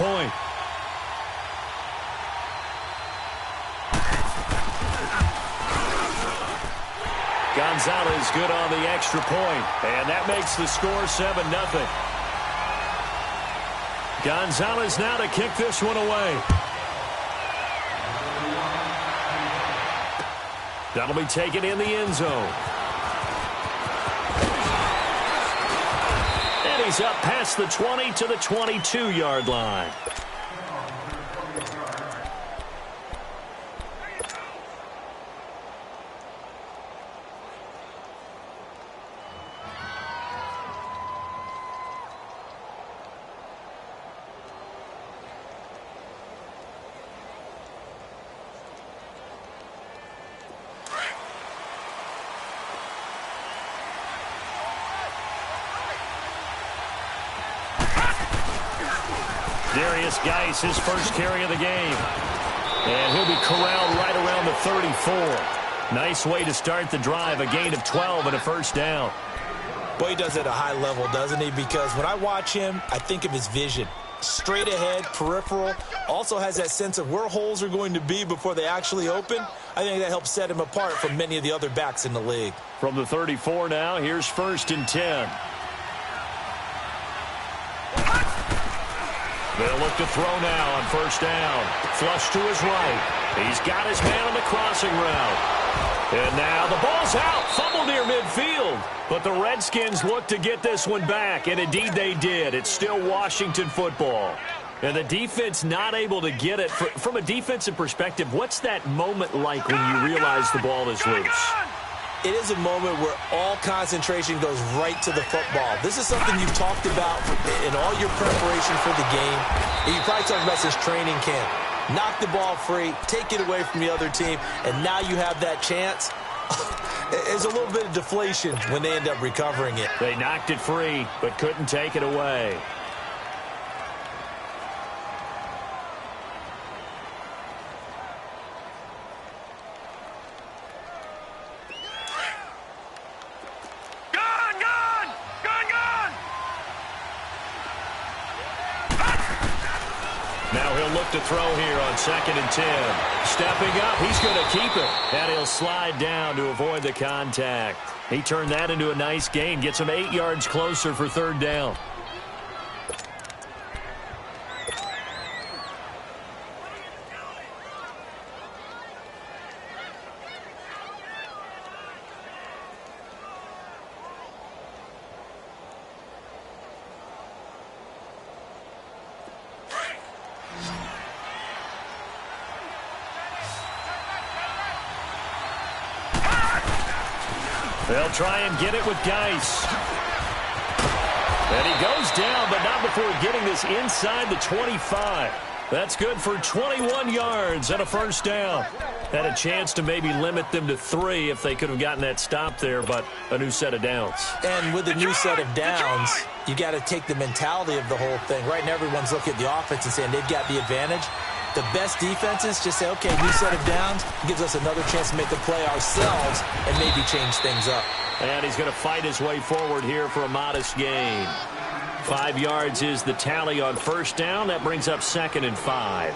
point. Gonzalez good on the extra point, and that makes the score 7-0. Gonzalez now to kick this one away. That'll be taken in the end zone. And he's up past the 20 to the 22-yard line. Geis, his first carry of the game. And he'll be corralled right around the 34. Nice way to start the drive, a gain of 12 and a first down. Boy, he does it at a high level, doesn't he? Because when I watch him, I think of his vision. Straight ahead, peripheral, also has that sense of where holes are going to be before they actually open. I think that helps set him apart from many of the other backs in the league. From the 34 now, here's 1st and 10. They'll look to throw now on first down. Flush to his right. He's got his man on the crossing route. And now the ball's out. Fumble near midfield. But the Redskins look to get this one back, and indeed they did. It's still Washington football. And the defense not able to get it. From a defensive perspective, what's that moment like when you realize the ball is loose? It is a moment where all concentration goes right to the football. This is something you've talked about in all your preparation for the game. And you probably talked about since training camp. Knock the ball free, take it away from the other team, and now you have that chance. There's a little bit of deflation when they end up recovering it. They knocked it free, but couldn't take it away. To throw here on 2nd and 10. Stepping up, he's going to keep it. And he'll slide down to avoid the contact. He turned that into a nice gain. Gets him 8 yards closer for 3rd down. They'll try and get it with Geis. And he goes down, but not before getting this inside the 25. That's good for 21 yards and a first down. Had a chance to maybe limit them to 3 if they could have gotten that stop there, but a new set of downs. And with a new set of downs, you got to take the mentality of the whole thing. Right now, everyone's looking at the offense and saying they've got the advantage. The best defenses just say, okay, new set of downs, gives us another chance to make a play ourselves and maybe change things up. And he's going to fight his way forward here for a modest gain. 5 yards is the tally on first down. That brings up 2nd and 5.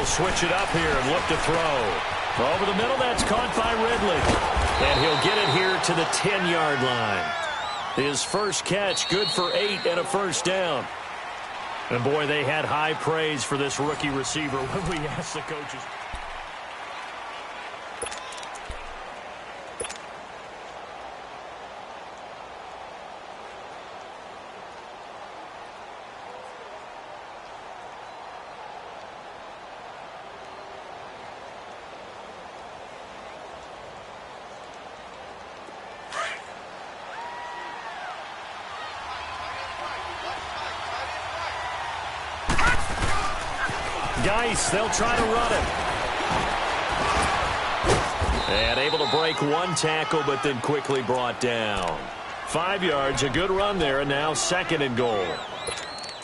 Switch it up here and look to throw. Over the middle, that's caught by Ridley. And he'll get it here to the 10-yard line. His first catch, good for 8 and a first down. And boy, they had high praise for this rookie receiver when we asked the coaches. Geis, they'll try to run it. And able to break one tackle, but then quickly brought down. 5 yards, a good run there, and now 2nd and goal.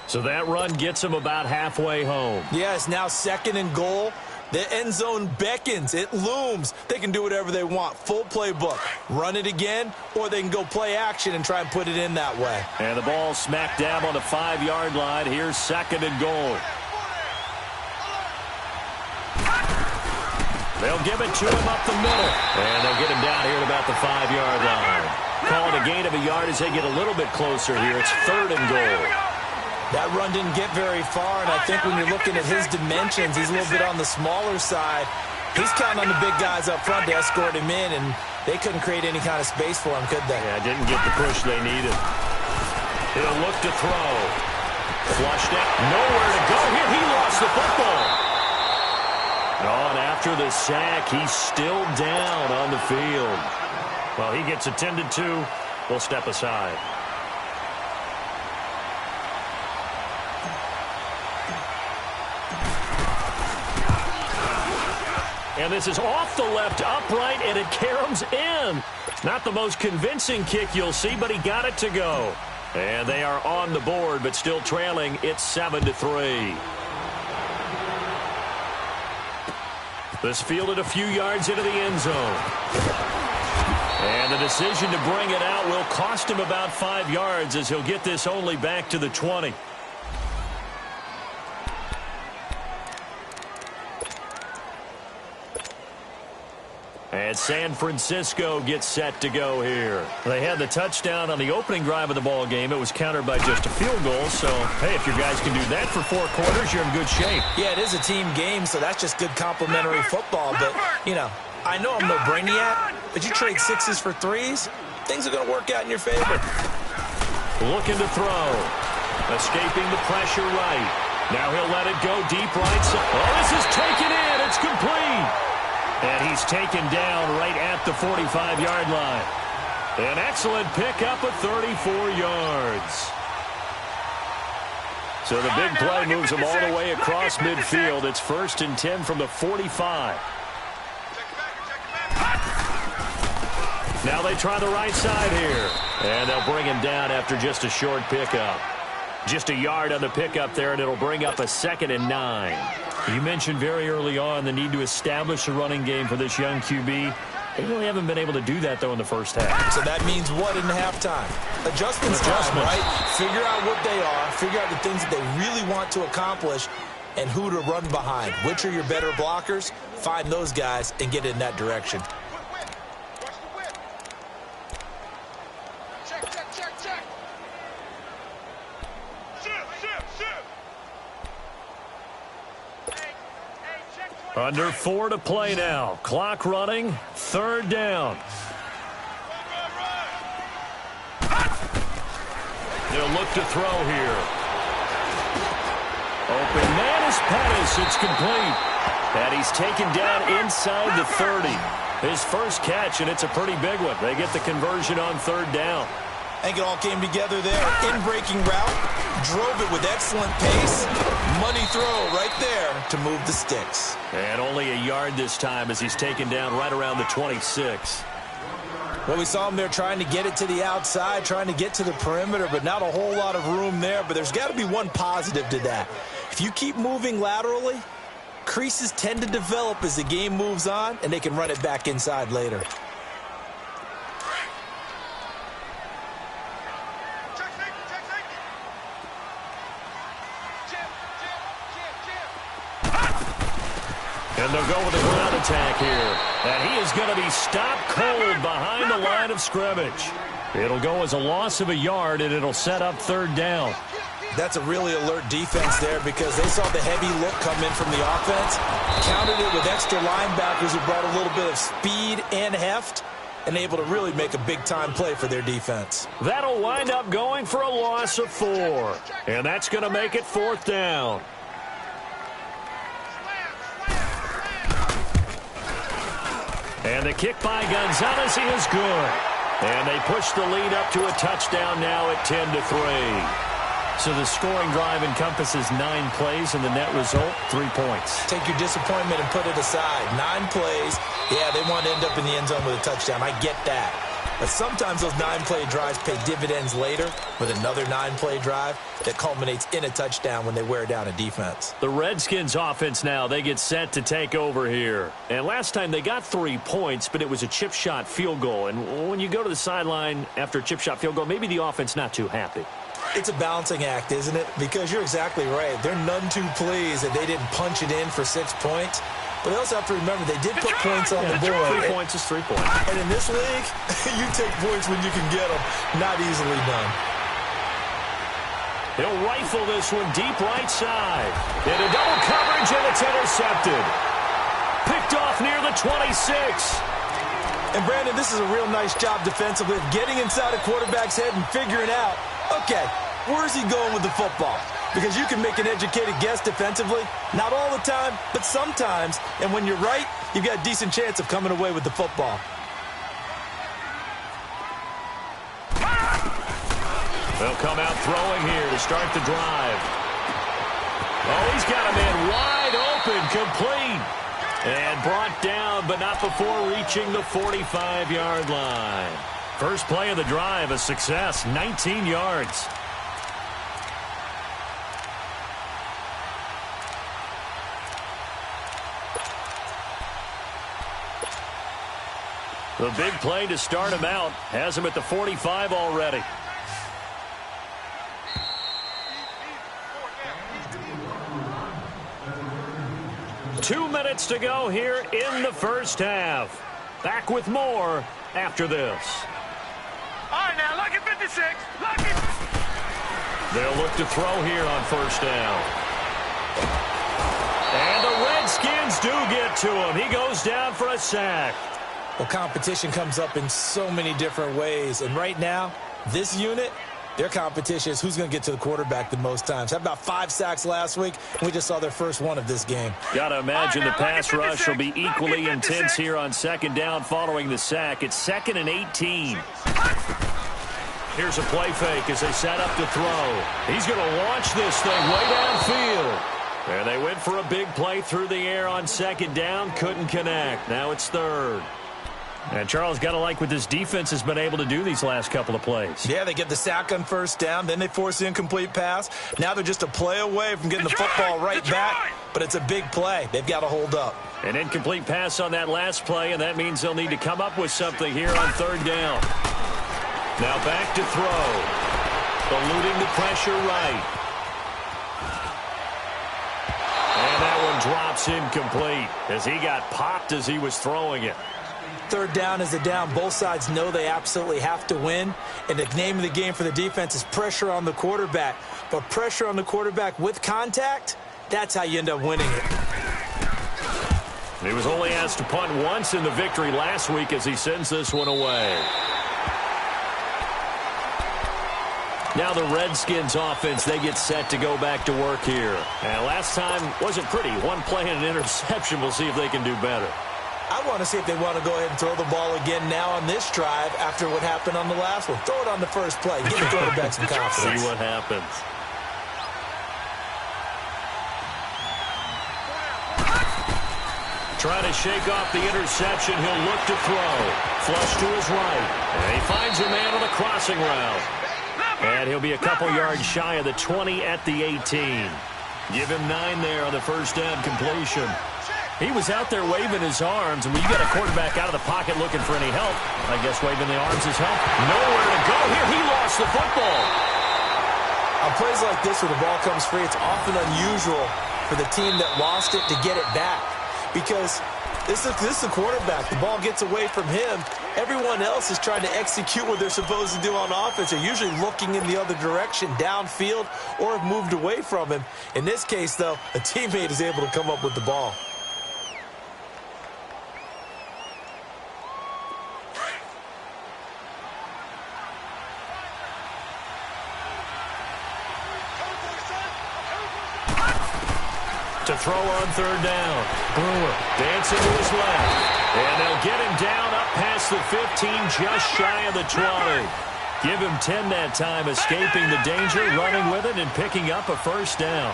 So that run gets them about halfway home. Yeah, it's now 2nd and goal. The end zone beckons. It looms. They can do whatever they want. Full playbook. Run it again, or they can go play action and try and put it in that way. And the ball smacked down on the 5-yard line. Here's 2nd and goal. They'll give it to him up the middle. And they'll get him down here at about the 5-yard line. Call it a gain of a yard as they get a little bit closer here. It's 3rd and goal. That run didn't get very far, and I think when you're looking at his dimensions, he's a little bit on the smaller side. He's counting on the big guys up front to escort him in, and they couldn't create any kind of space for him, could they? Yeah, didn't get the push they needed. He'll look to throw. Flushed it. Nowhere to go here. He lost the football. Oh, and after the sack, he's still down on the field. Well, he gets attended to. We'll step aside. And this is off the left upright, and it caroms in. Not the most convincing kick you'll see, but he got it to go. And they are on the board, but still trailing. It's 7-3. This fielded a few yards into the end zone. And the decision to bring it out will cost him about 5 yards as he'll get this only back to the 20. And San Francisco gets set to go here. They had the touchdown on the opening drive of the ball game. It was countered by just a field goal. So, hey, if your guys can do that for 4 quarters, you're in good shape. Yeah, it is a team game, so that's just good complimentary football. But, you know, I know I'm no brainiac, but you trade 6s for 3s, things are going to work out in your favor. Looking to throw. Escaping the pressure right. Now he'll let it go deep right side. Oh, this is taken in. It's complete. And he's taken down right at the 45-yard line. An excellent pickup of 34 yards. So the big play moves him all the way across midfield. It's 1st and 10 from the 45. Now they try the right side here. And they'll bring him down after just a short pickup. Just a yard on the pickup there, and it'll bring up a 2nd and 9. You mentioned very early on the need to establish a running game for this young QB. They really haven't been able to do that, though, in the first half. So that means what in halftime? Adjustments time, right? Figure out what they are, figure out the things that they really want to accomplish, and who to run behind. Which are your better blockers? Find those guys and get in that direction. Under 4 to play now. Clock running. 3rd down. They'll look to throw here. Open man is Pettis. It's complete. And he's taken down inside the 30. His first catch, and it's a pretty big one. They get the conversion on 3rd down. I think it all came together there. In-breaking route. Drove it with excellent pace. Money throw right there to move the sticks. And only a yard this time as he's taken down right around the 26. Well, we saw him there trying to get it to the outside, trying to get to the perimeter, but not a whole lot of room there. But there's got to be one positive to that. If you keep moving laterally, creases tend to develop as the game moves on, and they can run it back inside later. And they'll go with a ground attack here. And he is going to be stopped cold behind the line of scrimmage. It'll go as a loss of a yard, and it'll set up 3rd down. That's a really alert defense there because they saw the heavy look come in from the offense, countered it with extra linebackers who brought a little bit of speed and heft, and able to really make a big-time play for their defense. That'll wind up going for a loss of 4. And that's going to make it 4th down. And the kick by Gonzalez is good. And they push the lead up to a touchdown now at 10-3. So the scoring drive encompasses 9 plays, and the net result, 3 points. Take your disappointment and put it aside. 9 plays. Yeah, they want to end up in the end zone with a touchdown. I get that. But sometimes those 9-play drives pay dividends later with another 9-play drive that culminates in a touchdown when they wear down a defense. The Redskins offense now, they get set to take over here. And last time they got 3 points, but it was a chip shot field goal. And when you go to the sideline after a chip shot field goal, maybe the offense not too happy. It's a balancing act, isn't it? Because you're exactly right. They're none too pleased that they didn't punch it in for 6 points. But they also have to remember they did put points on the board. 3 points is 3 points. And in this league, you take points when you can get them. Not easily done. He'll rifle this one deep right side. Into double coverage, and it's intercepted. Picked off near the 26. And, Brandon, this is a real nice job defensively of getting inside a quarterback's head and figuring out, okay, where's he going with the football? Because you can make an educated guess defensively. Not all the time, but sometimes. And when you're right, you've got a decent chance of coming away with the football. They'll come out throwing here to start the drive. Oh, he's got a man wide open, complete. And brought down, but not before reaching the 45-yard line. First play of the drive, a success, 19 yards. The big play to start him out has him at the 45 already. Two minutes to go here in the first half. Back with more after this. All right, now, look at 56. Look at... They'll look to throw here on first down. And the Redskins do get to him. He goes down for a sack. Well, competition comes up in so many different ways. And right now, this unit, their competition is who's going to get to the quarterback the most times. How about 5 sacks last week? We just saw their first one of this game. Got to imagine the pass rush will be equally intense here on second down following the sack. It's 2nd and 18. Here's a play fake as they set up to throw. He's going to launch this thing way downfield. And they went for a big play through the air on second down. Couldn't connect. Now it's third. And Charles, got to like what this defense has been able to do these last couple of plays. Yeah, they get the sack on first down. Then they force the incomplete pass. Now they're just a play away from getting the football right back. But it's a big play. They've got to hold up. An incomplete pass on that last play, and that means they'll need to come up with something here on third down. Now back to throw. Eluding the pressure right. And that one drops incomplete as he got popped as he was throwing it. Third down is a down. Both sides know they absolutely have to win. And the name of the game for the defense is pressure on the quarterback. But pressure on the quarterback with contact, that's how you end up winning it. He was only asked to punt once in the victory last week as he sends this one away. Now the Redskins offense, they get set to go back to work here. And last time wasn't pretty. One play and an interception. We'll see if they can do better. I want to see if they want to go ahead and throw the ball again now on this drive after what happened on the last one. Throw it on the first play. Give the quarterback some confidence. See what happens. Trying to shake off the interception. He'll look to throw. Flush to his right. And he finds a man on the crossing route. And he'll be a couple yards shy of the 20 at the 18. Give him 9 there on the first down completion. He was out there waving his arms, and when you get a quarterback out of the pocket looking for any help, I guess waving the arms is help. Nowhere to go here. He lost the football. On plays like this where the ball comes free, it's often unusual for the team that lost it to get it back. Because this is the quarterback. The ball gets away from him. Everyone else is trying to execute what they're supposed to do on offense. They're usually looking in the other direction, downfield, or have moved away from him. In this case, though, a teammate is able to come up with the ball. To throw on third down. Brewer dancing to his left. And they'll get him down up past the 15, just shy of the 20. Give him 10 that time, escaping the danger, running with it, and picking up a first down.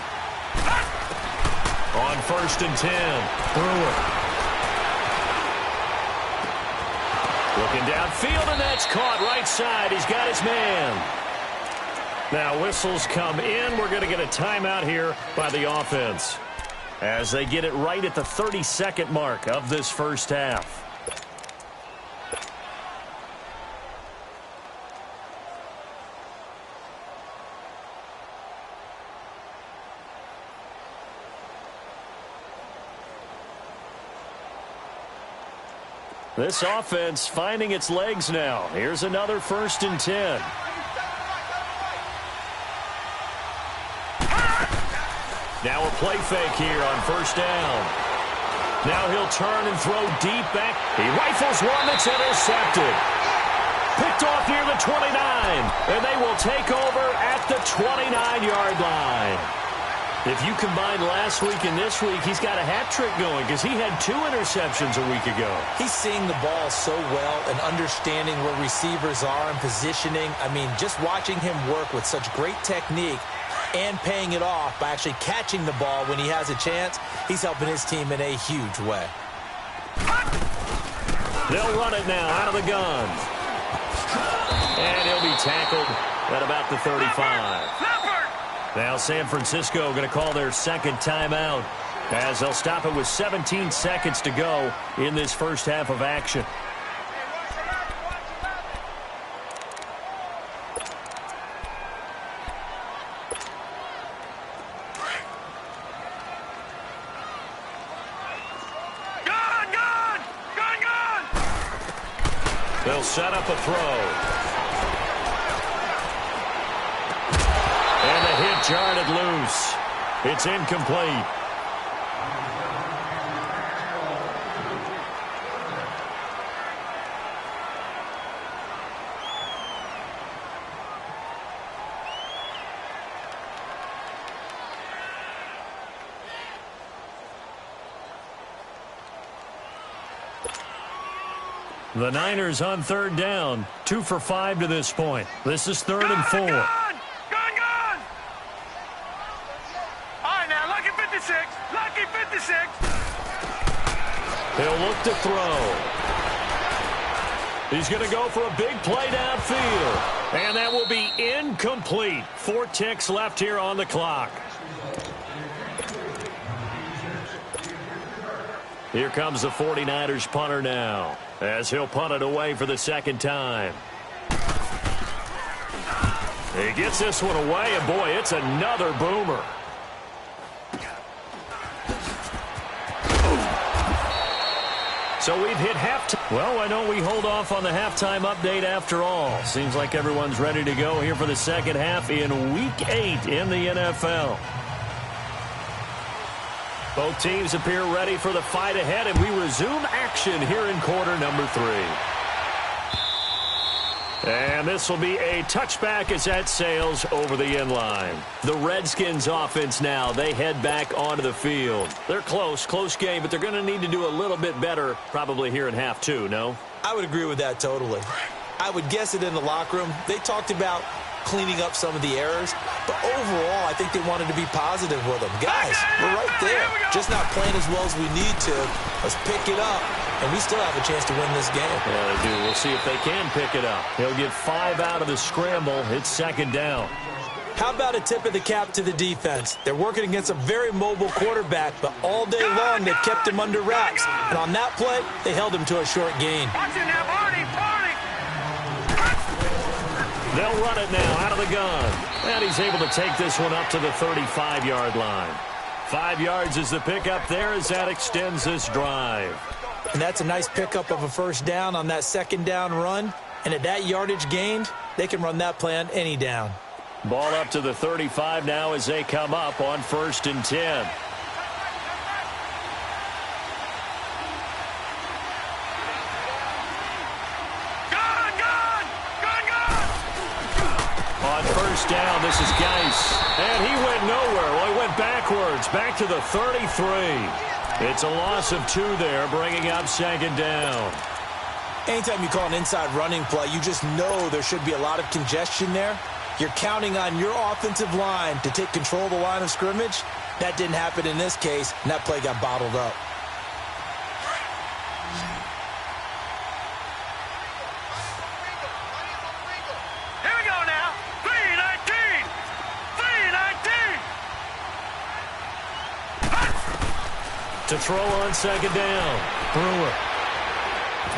On 1st and 10, Brewer. Looking downfield, and that's caught right side. He's got his man. Now whistles come in. We're going to get a timeout here by the offense as they get it right at the 30-second mark of this first half. This offense finding its legs now. Here's another 1st and 10. Now a play fake here on 1st down. Now he'll turn and throw deep back. He rifles one that's intercepted. Picked off near the 29. And they will take over at the 29-yard line. If you combine last week and this week, he's got a hat trick going because he had 2 interceptions a week ago. He's seeing the ball so well and understanding where receivers are and positioning. I mean, just watching him work with such great technique and paying it off by actually catching the ball when he has a chance, he's helping his team in a huge way. They'll run it now out of the gun. And he'll be tackled at about the 35. Now San Francisco going to call their second timeout as they'll stop it with 17 seconds to go in this first half of action. They'll set up a throw. And the hit jarred loose. It's incomplete. The Niners on 3rd down. 2 for 5 to this point. This is 3rd and 4. Gone! All right, now, lucky 56. Lucky 56. He'll look to throw. He's going to go for a big play downfield. And that will be incomplete. 4 ticks left here on the clock. Here comes the 49ers punter now, as he'll punt it away for the second time. He gets this one away, and boy, it's another boomer. So we've hit halftime. Well, why don't we hold off on the halftime update after all? Seems like everyone's ready to go here for the second half in Week 8 in the NFL. Both teams appear ready for the fight ahead, and we resume action here in quarter number 3. And this will be a touchback as that sails over the end line. The Redskins offense now, they head back onto the field. They're close game, but they're going to need to do a little bit better probably here in half 2, no? I would agree with that totally. I would guess it in the locker room. They talked about cleaning up some of the errors, but overall, I think they wanted to be positive with them. Guys, we're right there. Just not playing as well as we need to. Let's pick it up, and we still have a chance to win this game. Yeah, they do. We'll see if they can pick it up. He'll get 5 out of the scramble. It's 2nd down. How about a tip of the cap to the defense? They're working against a very mobile quarterback, but all day long they've kept him under wraps. And on that play, they held him to a short gain. Watch it now, Barney. They'll run it now out of the gun. And he's able to take this one up to the 35-yard line. 5 yards is the pickup there as that extends this drive. And that's a nice pickup of a first down on that 2nd down run. And at that yardage gained, they can run that play on any down. Ball up to the 35 now as they come up on 1st and 10. On 1st down, this is Geis. And he went nowhere. Well, he went backwards, back to the 33. It's a loss of 2 there, bringing up 2nd down. Anytime you call an inside running play, you just know there should be a lot of congestion there. You're counting on your offensive line to take control of the line of scrimmage. That didn't happen in this case, and that play got bottled up. Here we go now. 3-19. 3-19. To throw on second down, Brewer.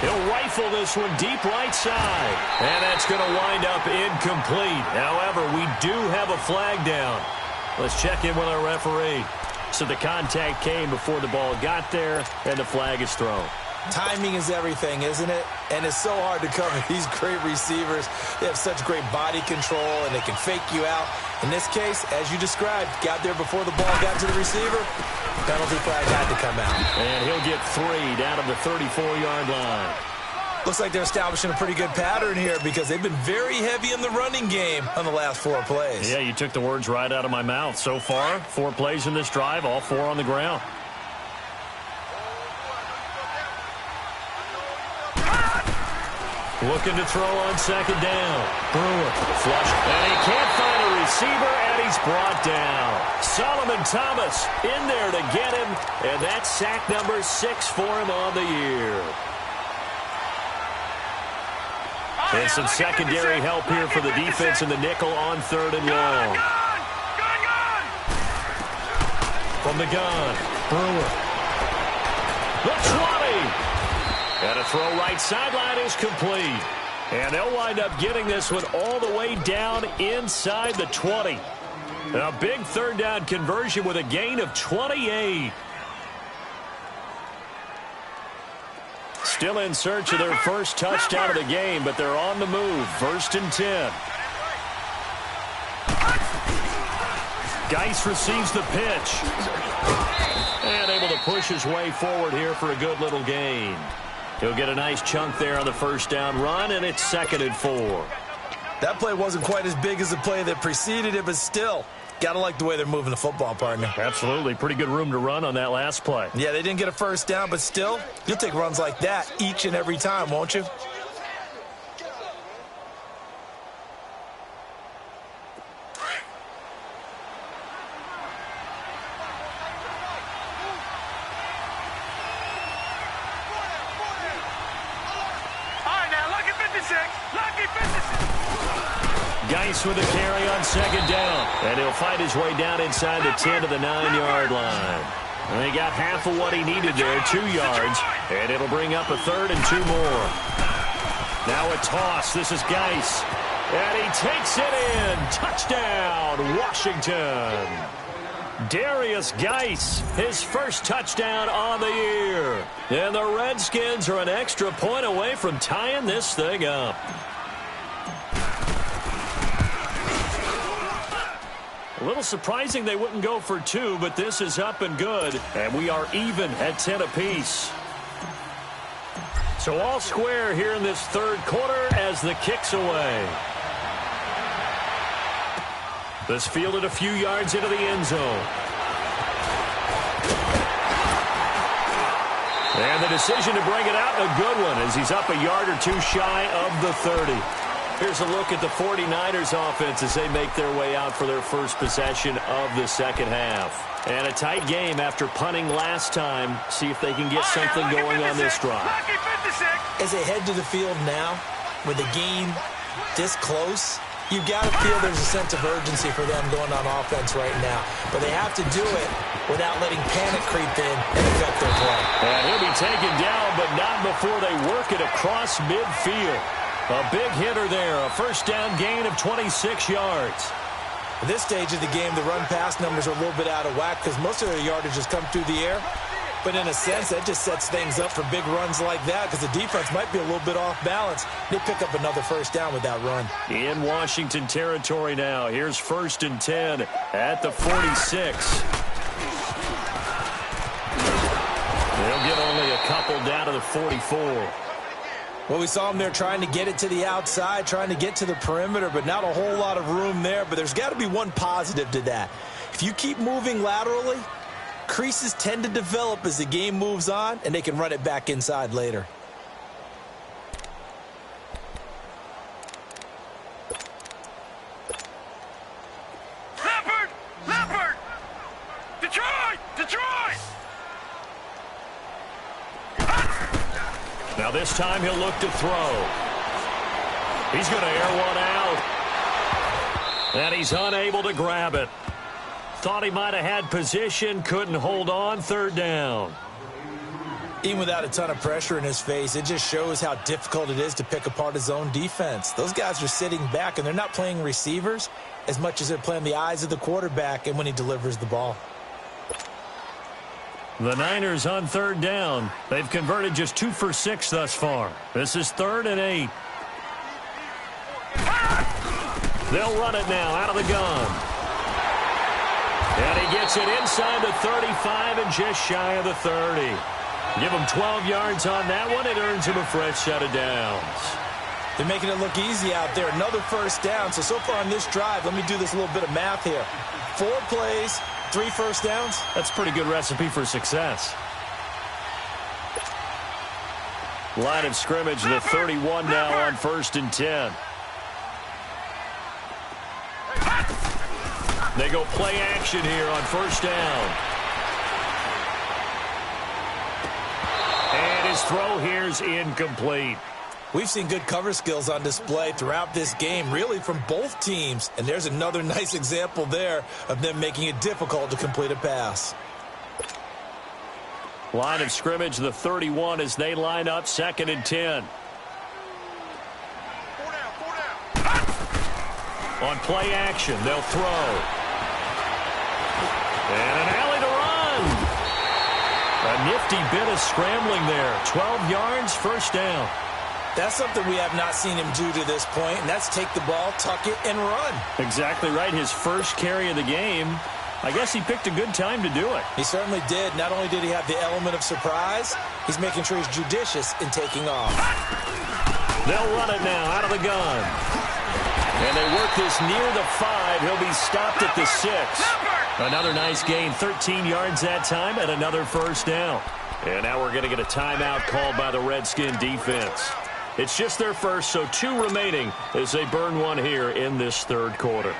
He'll rifle this one deep right side. And that's going to wind up incomplete. However, we do have a flag down. Let's check in with our referee. So the contact came before the ball got there, and the flag is thrown. Timing is everything, isn't it? And it's so hard to cover these great receivers. They have such great body control, and they can fake you out. In this case, as you described, got there before the ball got to the receiver. Penalty flag had to come out. And he'll get 3 down to the 34-yard line. Looks like they're establishing a pretty good pattern here because they've been very heavy in the running game on the last 4 plays. Yeah, you took the words right out of my mouth. So far, 4 plays in this drive, all 4 on the ground. Looking to throw on second down. Brewer flush, and he can't find a receiver, and he's brought down. Solomon Thomas in there to get him, and that's sack number 6 for him on the year. And some secondary help here for the defense in the nickel on 3rd and long. From the gun, Brewer. The 20. And a throw right sideline is complete. And they'll wind up getting this one all the way down inside the 20. A big 3rd down conversion with a gain of 28. Still in search of their first touchdown of the game, but they're on the move. 1st and 10. Geis receives the pitch. And able to push his way forward here for a good little gain. He'll get a nice chunk there on the 1st down run, and it's 2nd and 4. That play wasn't quite as big as the play that preceded it, but still, got to like the way they're moving the football, partner. Absolutely. Pretty good room to run on that last play. Yeah, they didn't get a 1st down, but still, you'll take runs like that each and every time, won't you? Geis with a carry on 2nd down. And he'll fight his way down inside the 10 to the 9-yard line. And he got half of what he needed there, 2 yards. And it'll bring up a 3rd and 2 more. Now a toss. This is Geis. And he takes it in. Touchdown, Washington. Darius Geis, his first touchdown on the year. And the Redskins are an extra point away from tying this thing up. A little surprising they wouldn't go for 2, but this is up and good. And we are even at 10 apiece. So all square here in this 3rd quarter as the kick's away. This fielded a few yards into the end zone. And the decision to bring it out, a good one, as he's up a yard or 2 shy of the 30. Here's a look at the 49ers offense as they make their way out for their first possession of the 2nd half. And a tight game after punting last time. See if they can get something going on this drive. As they head to the field now, with the game this close, you've got to feel there's a sense of urgency for them going on offense right now. But they have to do it without letting panic creep in and affect their play. And he'll be taken down, but not before they work it across midfield. A big hitter there, a 1st down gain of 26 yards. At this stage of the game, the run-pass numbers are a little bit out of whack because most of their yardage has come through the air. But in a sense, that just sets things up for big runs like that because the defense might be a little bit off balance. They pick up another 1st down with that run. In Washington territory now. Here's 1st and 10 at the 46. They'll get only a couple down to the 44. Well, we saw him there trying to get it to the outside, trying to get to the perimeter, but not a whole lot of room there. But there's got to be one positive to that. If you keep moving laterally, creases tend to develop as the game moves on, and they can run it back inside later. this time he'll look to throw. He's going to air one out. And he's unable to grab it. Thought he might have had position, couldn't hold on, third down. Even without a ton of pressure in his face, it just shows how difficult it is to pick apart his own defense. Those guys are sitting back, and they're not playing receivers as much as they're playing the eyes of the quarterback and when he delivers the ball. The Niners on third down. They've converted just 2 for 6 thus far. This is 3rd and 8. They'll run it now out of the gun. And he gets it inside the 35 and just shy of the 30. Give him 12 yards on that one. It earns him a fresh set of downs. They're making it look easy out there. Another first down. So far on this drive, let me do this little bit of math here. 4 plays, 3 first downs. That's a pretty good recipe for success. Line of scrimmage, the 31 now on 1st and 10. They go play action here on 1st down. And his throw here's incomplete. We've seen good cover skills on display throughout this game, really from both teams. And there's another nice example there of them making it difficult to complete a pass. Line of scrimmage, the 31 as they line up 2nd and 10. On play action, they'll throw. And an alley to run. A nifty bit of scrambling there. 12 yards, 1st down. That's something we have not seen him do to this point, and that's take the ball, tuck it, and run. Exactly right. His first carry of the game. I guess he picked a good time to do it. He certainly did. Not only did he have the element of surprise, he's making sure he's judicious in taking off. They'll run it now out of the gun. And they work this near the 5. He'll be stopped at the 6. Another nice gain, 13 yards that time, and another 1st down. And now we're going to get a timeout called by the Redskin defense. It's just their first, so 2 remaining as they burn one here in this 3rd quarter.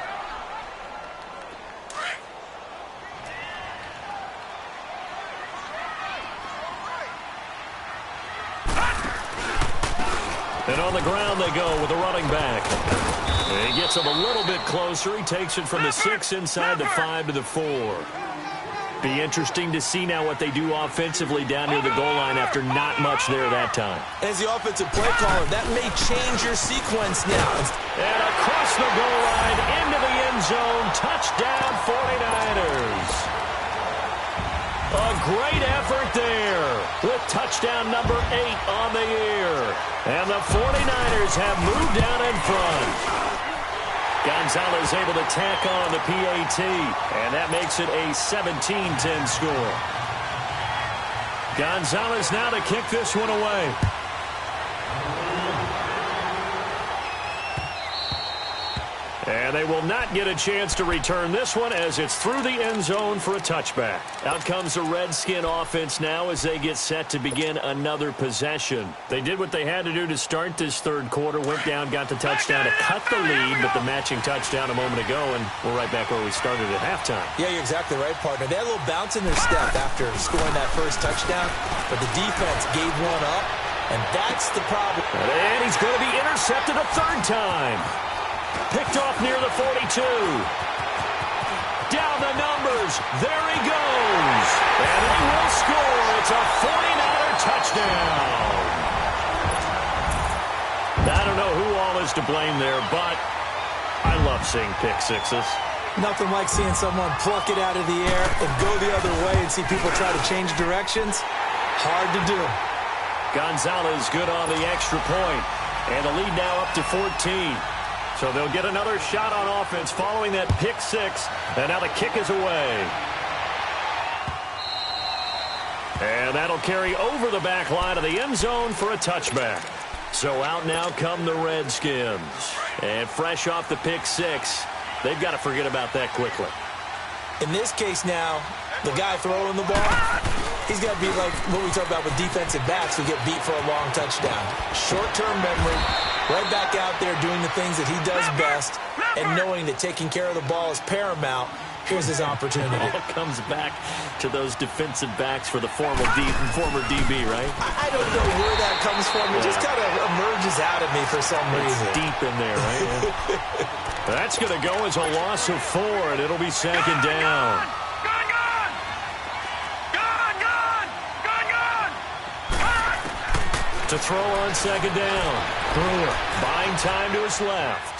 And on the ground they go with a running back. And he gets him a little bit closer. He takes it from the 6 inside the 5 to the 4. Be interesting to see now what they do offensively down near the goal line after not much there that time. As the offensive play caller, that may change your sequence now. And across the goal line, into the end zone, touchdown 49ers. A great effort there with touchdown number 8 on the year. And the 49ers have moved down in front. Gonzalez able to tack on the PAT, and that makes it a 17-10 score. Gonzalez now to kick this one away. And they will not get a chance to return this one as it's through the end zone for a touchback. Out comes the Redskin offense now as they get set to begin another possession. They did what they had to do to start this 3rd quarter, went down, got the touchdown to cut the lead, but the matching touchdown a moment ago, and we're right back where we started at halftime. Yeah, you're exactly right, partner. They had a little bounce in their step after scoring that first touchdown, but the defense gave one up, and that's the problem. And he's going to be intercepted a 3rd time. Picked off near the 42. Down the numbers. There he goes. And he will score. It's a 49er touchdown. I don't know who all is to blame there, but I love seeing pick sixes. Nothing like seeing someone pluck it out of the air and go the other way and see people try to change directions. Hard to do. Gonzalez good on the extra point. And the lead now up to 14. So they'll get another shot on offense following that pick 6. And now the kick is away. And that'll carry over the back line of the end zone for a touchback. So out now come the Redskins. And fresh off the pick 6, they've got to forget about that quickly. In this case now, the guy throwing the ball, he's got to be like what we talk about with defensive backs who get beat for a long touchdown. Short-term memory, right back out there doing the things that he does best, and knowing that taking care of the ball is paramount Here's his opportunity. It all comes back to those defensive backs for the former DB, right? I don't know where that comes from. It just kind of emerges out of me for some reason. It's deep in there, right? That's going to go as a loss of 4, and it'll be second down. To throw on second down. Brewer buying time to his left.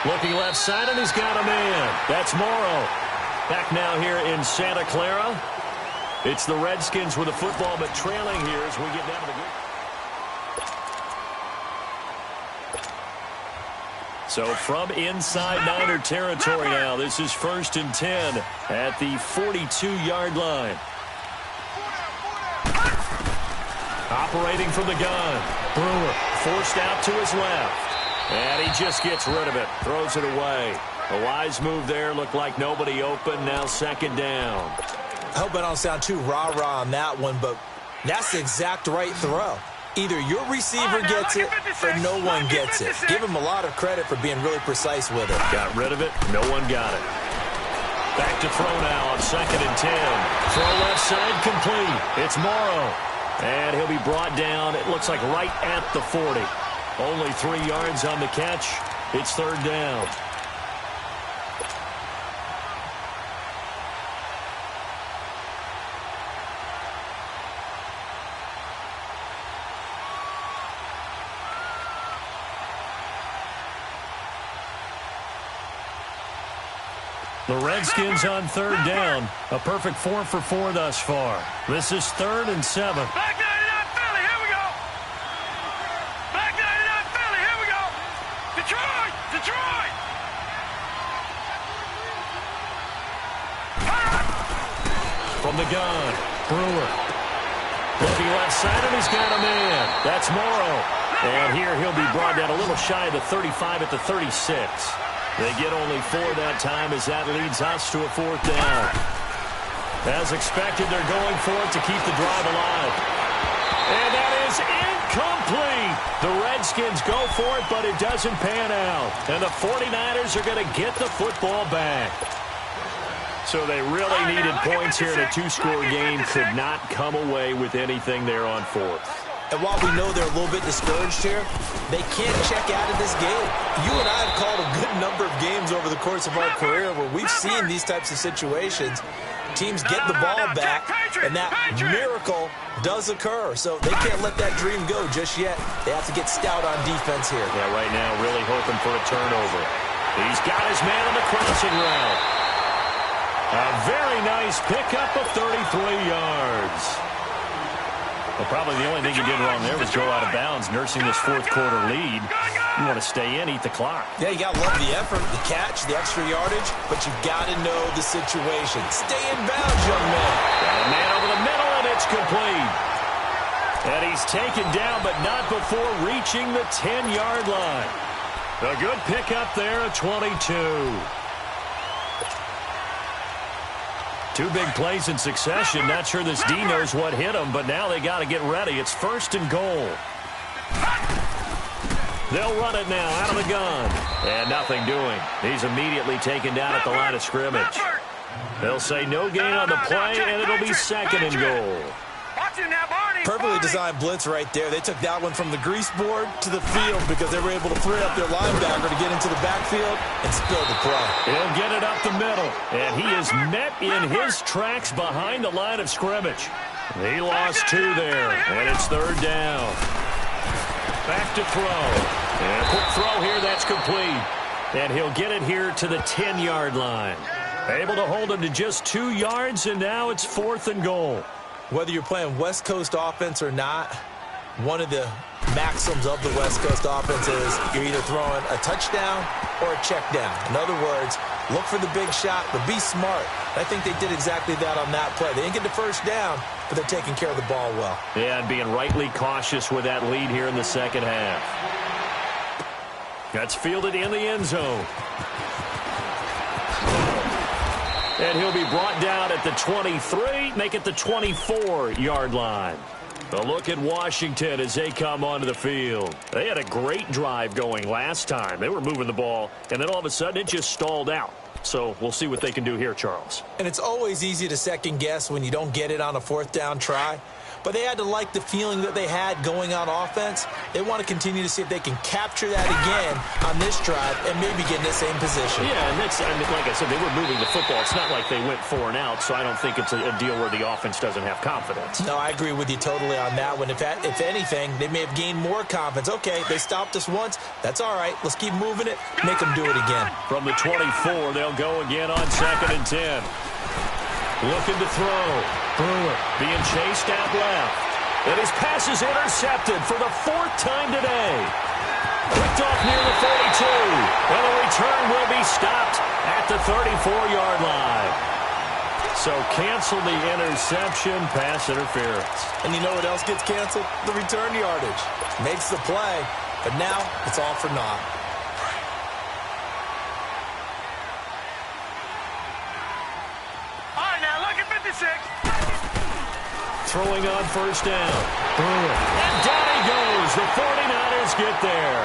Looking left side, and he's got a man. That's Morrow. Back now here in Santa Clara. It's the Redskins with the football, but trailing here as we get down to the good. So from inside Niner territory now, this is 1st and 10 at the 42-yard line. Operating from the gun. Brewer forced out to his left. And he just gets rid of it. Throws it away. A wise move there. Looked like nobody open. Now second down. I hope I don't sound too rah-rah on that one, but that's the exact right throw. Either your receiver gets it or no one gets it. Give him a lot of credit for being really precise with it. Got rid of it. No one got it. Back to throw now on 2nd and 10. Throw left side complete. It's Morrow. And he'll be brought down, it looks like right at the 40. Only 3 yards on the catch. It's 3rd down. The Redskins on 3rd down. A perfect 4 for 4 thus far. This is 3rd and 7. Back 99 Philly, here we go. Back 99 Philly, here we go. Detroit, Detroit. From the gun, Brewer. Looking left side, and he's got a man. That's Morrow. And here he'll be brought down a little shy of the 35 at the 36. They get only 4 that time as that leads us to a 4th down. As expected, they're going for it to keep the drive alive. And that is incomplete. The Redskins go for it, but it doesn't pan out. And the 49ers are going to get the football back. So they really needed points here in a 2-score game. Could not come away with anything there on 4th. And while we know they're a little bit discouraged here, they can't check out of this game. You and I have called a good number of games over the course of our career where we've seen these types of situations. Teams get the ball back, and that miracle does occur. So they can't let that dream go just yet. They have to get stout on defense here. Yeah, right now really hoping for a turnover. He's got his man on the crossing route. A very nice pickup of 33 yards. Well, probably the only thing you did wrong there was go out of bounds, nursing this 4th quarter lead. You want to stay in, eat the clock. Yeah, you got to love the effort, the catch, the extra yardage, but you got to know the situation. Stay in bounds, young man. Got a man over the middle, and it's complete. And he's taken down, but not before reaching the 10-yard line. A good pickup there at 22. 2 big plays in succession. Not sure this D knows what hit him, but now they got to get ready. It's 1st and goal. They'll run it now out of the gun. And nothing doing. He's immediately taken down at the line of scrimmage. They'll say no gain on the play, and it'll be 2nd and goal. Perfectly designed blitz right there. They took that one from the grease board to the field because they were able to free up their linebacker to get into the backfield and spill the play. He'll get it up the middle, and he is met in his tracks behind the line of scrimmage. He lost 2 there, and it's 3rd down. Back to throw. And a quick throw here, that's complete. And he'll get it here to the 10-yard line. Able to hold him to just 2 yards, and now it's 4th and goal. Whether you're playing West Coast offense or not, one of the maxims of the West Coast offense is you're either throwing a touchdown or a check down. In other words, look for the big shot, but be smart. I think they did exactly that on that play. They didn't get the first down, but they're taking care of the ball well. Yeah, and being rightly cautious with that lead here in the second half. That's fielded in the end zone. And he'll be brought down at the 23, make it the 24-yard line. A look at Washington as they come onto the field. They had a great drive going last time. They were moving the ball, and then all of a sudden it just stalled out. So we'll see what they can do here, Charles. And it's always easy to second guess when you don't get it on a fourth down try. But they had to like the feeling that they had going on offense. They want to continue to see if they can capture that again on this drive and maybe get in the same position. Yeah, and that's, like I said, they were moving the football. It's not like they went 4 and out, so I don't think it's a deal where the offense doesn't have confidence. No, I agree with you totally on that one. If anything, they may have gained more confidence. Okay, they stopped us once. That's all right. Let's keep moving it. Make them do it again. From the 24, they'll go again on 2nd and 10. Looking to throw. Brewer being chased out left. And his pass is intercepted for the 4th time today. Picked off near the 42. And the return will be stopped at the 34-yard line. So cancel the interception, pass interference. And you know what else gets canceled? The return yardage. Makes the play, but now it's all for naught. Throwing on 1st down. Brewer. And down he goes. The 49ers get there.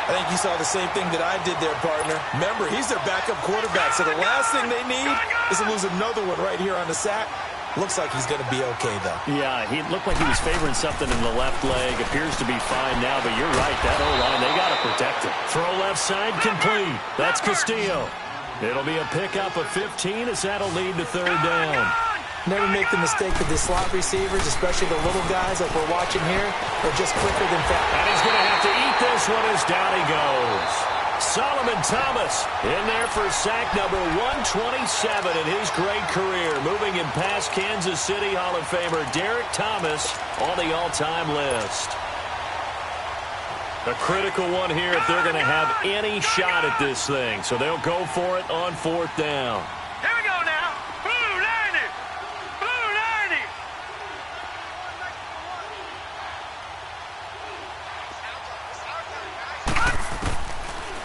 I think you saw the same thing that I did there, partner. Remember, he's their backup quarterback, so the last thing they need is to lose another one right here on the sack. Looks like he's going to be okay, though. Yeah, he looked like he was favoring something in the left leg. Appears to be fine now, but you're right. That O-line, they got to protect it. Throw left side complete. That's Castillo. It'll be a pickup of 15 as that'll lead to 3rd down. Never make the mistake that the slot receivers, especially the little guys like we're watching here, are just quicker than fast. And he's going to have to eat this one as down he goes. Solomon Thomas in there for sack number 127 in his great career. Moving in past Kansas City Hall of Famer Derek Thomas on the all-time list. A critical one here if they're going to have any shot at this thing. So they'll go for it on 4th down. Here we go now. Blue 90. Blue 90.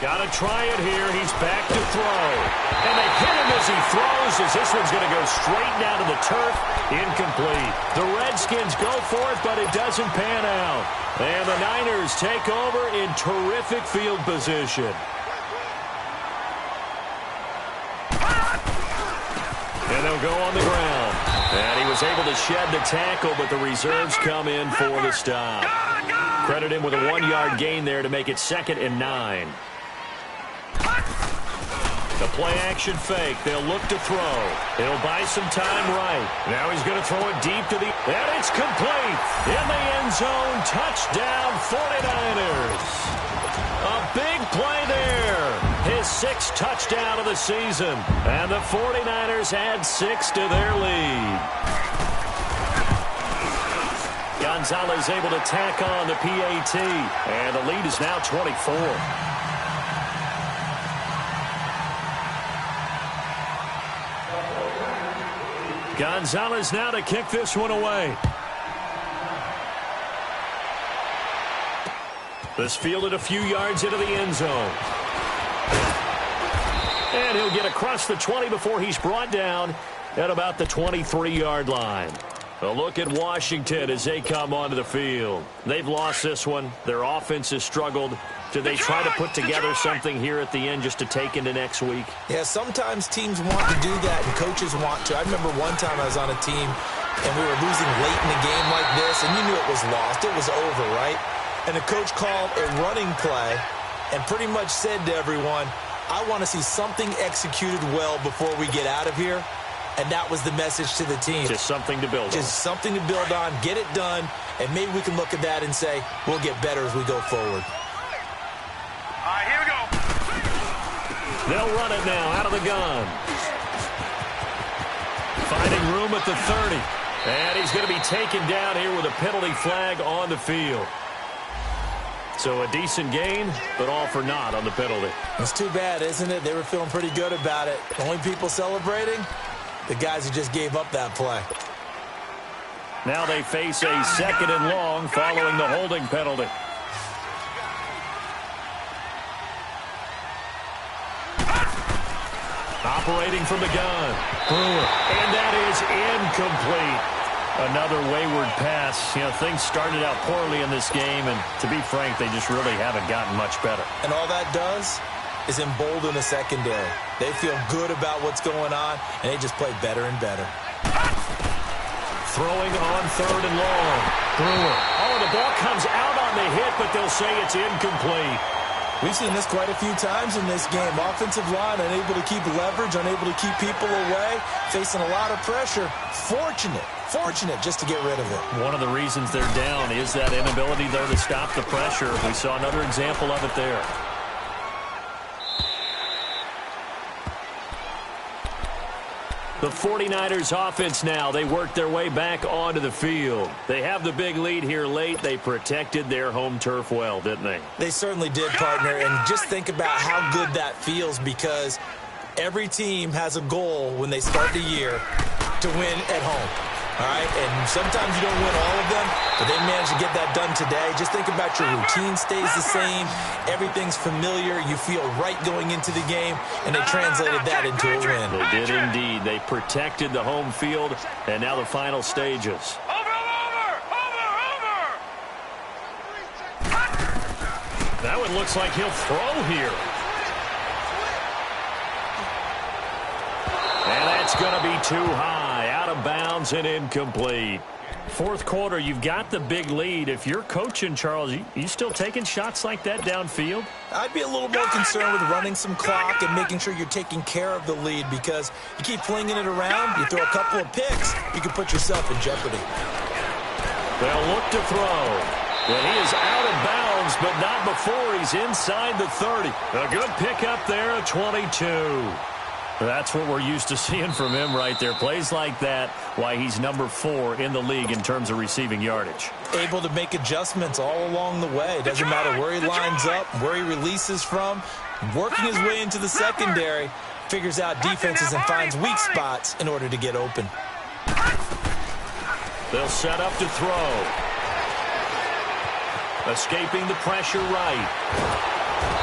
Got to try it here. He's back to throw. And they hit him as he throws, as this one's going to go straight down to the turf. Incomplete. The Redskins go for it, but it doesn't pan out. And the Niners take over in terrific field position. And they'll go on the ground. And he was able to shed the tackle, but the reserves come in for the stop. Credit him with a 1-yard gain there to make it 2nd and 9. The play-action fake. They'll look to throw. It'll buy some time right. Now he's going to throw it deep to the... And it's complete. In the end zone. Touchdown, 49ers. A big play there. His 6th touchdown of the season. And the 49ers add 6 to their lead. Gonzalez able to tack on the PAT. And the lead is now 24. Gonzalez now to kick this one away. This fielded a few yards into the end zone. And he'll get across the 20 before he's brought down at about the 23-yard line. A look at Washington as they come onto the field. They've lost this one. Their offense has struggled. Do they try to put together something here at the end just to take into next week? Yeah, sometimes teams want to do that and coaches want to. I remember one time I was on a team and we were losing late in a game like this, and you knew it was lost. It was over, right? And the coach called a running play and pretty much said to everyone, I want to see something executed well before we get out of here. And that was the message to the team. Just something to build on. Just something to build on, get it done, and maybe we can look at that and say, we'll get better as we go forward. All right, here we go. They'll run it now out of the gun. Finding room at the 30. And he's going to be taken down here with a penalty flag on the field. So a decent gain, but all for naught on the penalty. It's too bad, isn't it? They were feeling pretty good about it. The only people celebrating, the guys who just gave up that play. Now they face a 2nd and long following the holding penalty. Operating from the gun. Brewer. And that is incomplete. Another wayward pass. You know, things started out poorly in this game, and to be frank, they just really haven't gotten much better. And all that does, is embolden the secondary. They feel good about what's going on, and they just play better and better. Throwing on 3rd and long. Brewer. Oh, the ball comes out on the hit, but they'll say it's incomplete. We've seen this quite a few times in this game. Offensive line unable to keep leverage, unable to keep people away, facing a lot of pressure. Fortunate just to get rid of it. One of the reasons they're down is that inability there to stop the pressure. We saw another example of it there. The 49ers offense now, they work their way back onto the field. They have the big lead here late. They protected their home turf well, didn't they? They certainly did, partner. And just think about how good that feels, because every team has a goal when they start the year to win at home. All right, and sometimes you don't win all of them, but they managed to get that done today. Just think about your routine stays the same. Everything's familiar. You feel right going into the game, and they translated that into a win. They did indeed. They protected the home field, and now the final stages. Over! That one looks like he'll throw here. And that's going to be too high, out of bounds and incomplete. Fourth quarter, you've got the big lead. If you're coaching, Charles, you still taking shots like that downfield? I'd be a little more concerned with running some clock and making sure you're taking care of the lead, because you keep flinging it around, you throw a couple of picks, you can put yourself in jeopardy. They'll look to throw. And he is out of bounds, but not before he's inside the 30. A good pickup there at 22. That's what we're used to seeing from him right there. Plays like that, why he's number 4 in the league in terms of receiving yardage. Able to make adjustments all along the way. Doesn't matter where he lines up, where he releases from. Working his way into the secondary, figures out defenses and finds weak spots in order to get open. They'll set up to throw. Escaping the pressure right.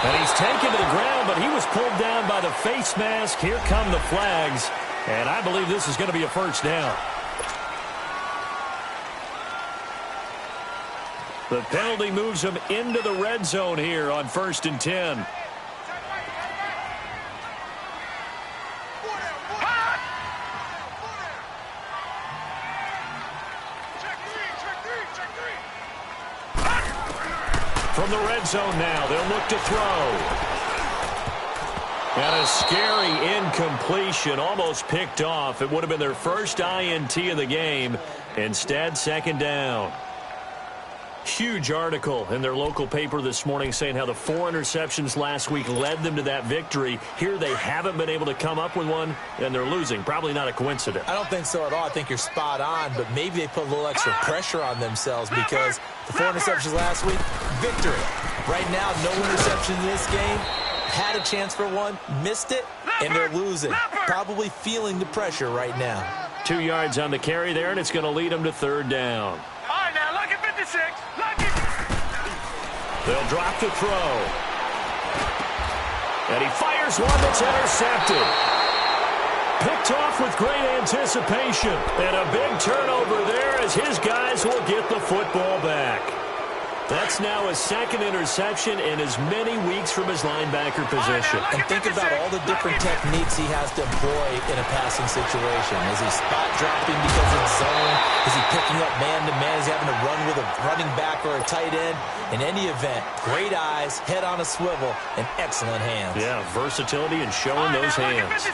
And he's taken to the ground, but he was pulled down by the face mask. Here come the flags, and I believe this is going to be a first down. The penalty moves him into the red zone here on 1st and 10. From the red zone now, they'll look to throw. And a scary incompletion, almost picked off. It would have been their first INT of the game. Instead, 2nd down. Huge article in their local paper this morning saying how the 4 interceptions last week led them to that victory. Here they haven't been able to come up with one, and they're losing. Probably not a coincidence. I don't think so at all. I think you're spot on, but maybe they put a little extra pressure on themselves, because the 4 interceptions last week, victory. Right now, no interception in this game. Had a chance for one, missed it, and they're losing. Probably feeling the pressure right now. 2 yards on the carry there, and it's going to lead them to 3rd down. All right, now, look at 56. They'll drop to throw. And he fires one that's intercepted. Picked off with great anticipation. And a big turnover there as his guys will get the football back. That's now his 2nd interception in as many weeks from his linebacker position. And think about all the different techniques he has to employ in a passing situation. Is he spot dropping because it's zone? Is he picking up man-to-man? Is he having to run with a running back or a tight end? In any event, great eyes, head on a swivel, and excellent hands. Yeah, versatility and showing those hands.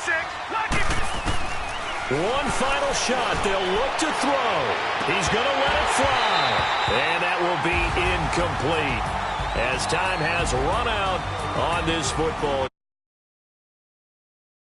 One final shot. They'll look to throw. He's going to let it fly. And that will be incomplete as time has run out on this football.